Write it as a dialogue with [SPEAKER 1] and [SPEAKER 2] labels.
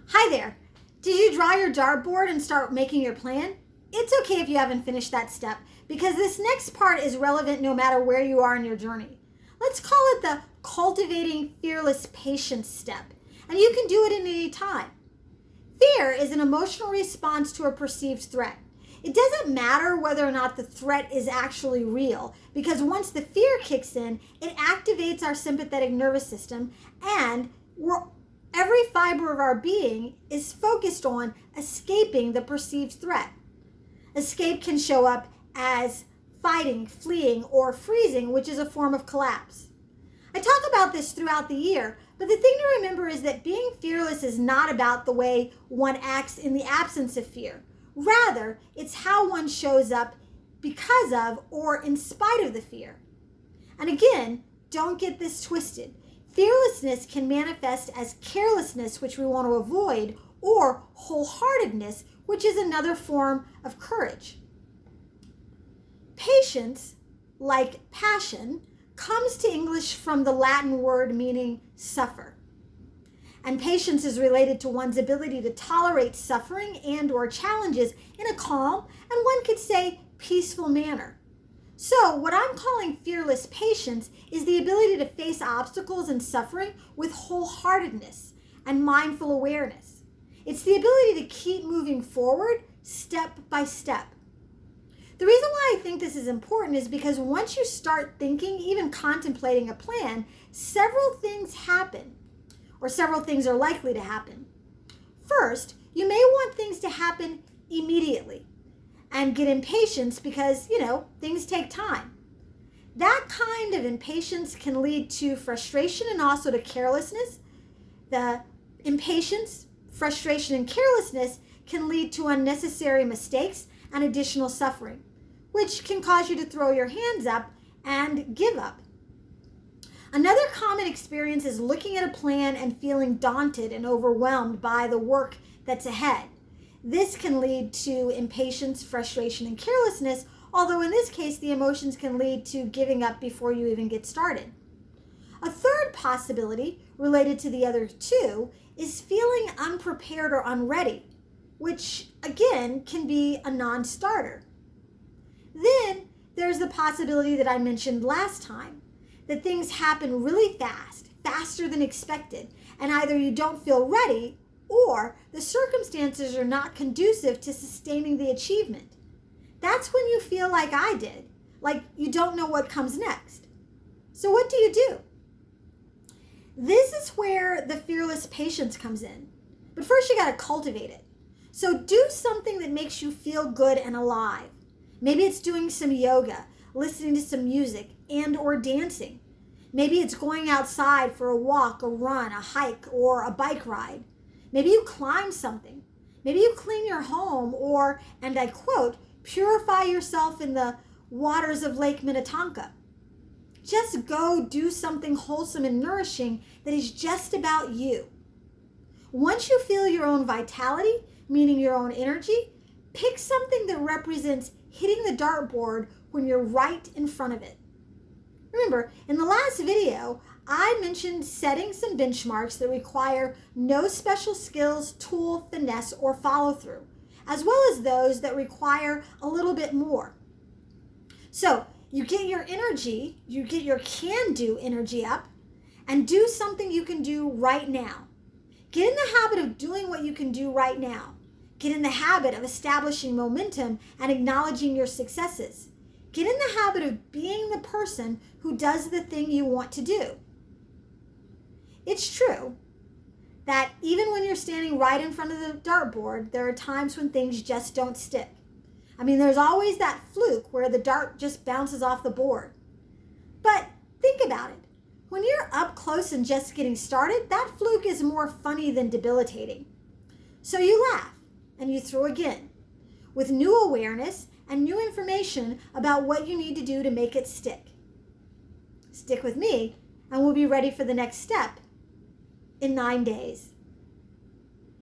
[SPEAKER 1] Hi there. Did you draw your dartboard and start making your plan? It's okay if you haven't finished that step because this next part is relevant no matter where you are in your journey. Let's call it the Cultivating Fearless Patience step, and you can do it at any time. Fear is an emotional response to a perceived threat. It doesn't matter whether or not the threat is actually real, because once the fear kicks in, it activates our sympathetic nervous system, and every fiber of our being is focused on escaping the perceived threat. Escape can show up as fighting, fleeing, or freezing, which is a form of collapse. I talk about this throughout the year, but the thing to remember is that being fearless is not about the way one acts in the absence of fear. Rather, it's how one shows up because of or in spite of the fear. And again, don't get this twisted. Fearlessness can manifest as carelessness, which we want to avoid, or wholeheartedness, which is another form of courage. Patience, like passion, comes to English from the Latin word meaning suffer. And patience is related to one's ability to tolerate suffering and or challenges in a calm, and one could say peaceful manner. So what I'm calling fearless patience is the ability to face obstacles and suffering with wholeheartedness and mindful awareness. It's the ability to keep moving forward step by step. The reason why I think this is important is because once you start thinking, even contemplating a plan, several things happen, or several things are likely to happen. First, you may want things to happen immediately and get impatient because, things take time. That kind of impatience can lead to frustration and also to carelessness. The impatience, frustration, and carelessness can lead to unnecessary mistakes and additional suffering, which can cause you to throw your hands up and give up. Another common experience is looking at a plan and feeling daunted and overwhelmed by the work that's ahead. This can lead to impatience, frustration, and carelessness, although in this case, the emotions can lead to giving up before you even get started. A third possibility, related to the other two, is feeling unprepared or unready, which again can be a non-starter. Then there's the possibility that I mentioned last time, that things happen really fast, faster than expected, and either you don't feel ready or the circumstances are not conducive to sustaining the achievement. That's when you feel like I did, like you don't know what comes next. So what do you do? This is where the fearless patience comes in. But first you got to cultivate it. So do something that makes you feel good and alive. Maybe it's doing some yoga, listening to some music, and or dancing. Maybe it's going outside for a walk, a run, a hike, or a bike ride. Maybe you climb something. Maybe you clean your home or, and I quote, purify yourself in the waters of Lake Minnetonka. Just go do something wholesome and nourishing that is just about you. Once you feel your own vitality, meaning your own energy, pick something that represents hitting the dartboard when you're right in front of it. Remember, in the last video, I mentioned setting some benchmarks that require no special skills, tool, finesse, or follow-through, as well as those that require a little bit more. So you get your energy, you get your can-do energy up, and do something you can do right now. Get in the habit of doing what you can do right now. Get in the habit of establishing momentum and acknowledging your successes. Get in the habit of being the person who does the thing you want to do. It's true that even when you're standing right in front of the dartboard, there are times when things just don't stick. I mean, there's always that fluke where the dart just bounces off the board. But think about it. When you're up close and just getting started, that fluke is more funny than debilitating. So you laugh and you throw again with new awareness and new information about what you need to do to make it stick. Stick with me and we'll be ready for the next step in 9 days.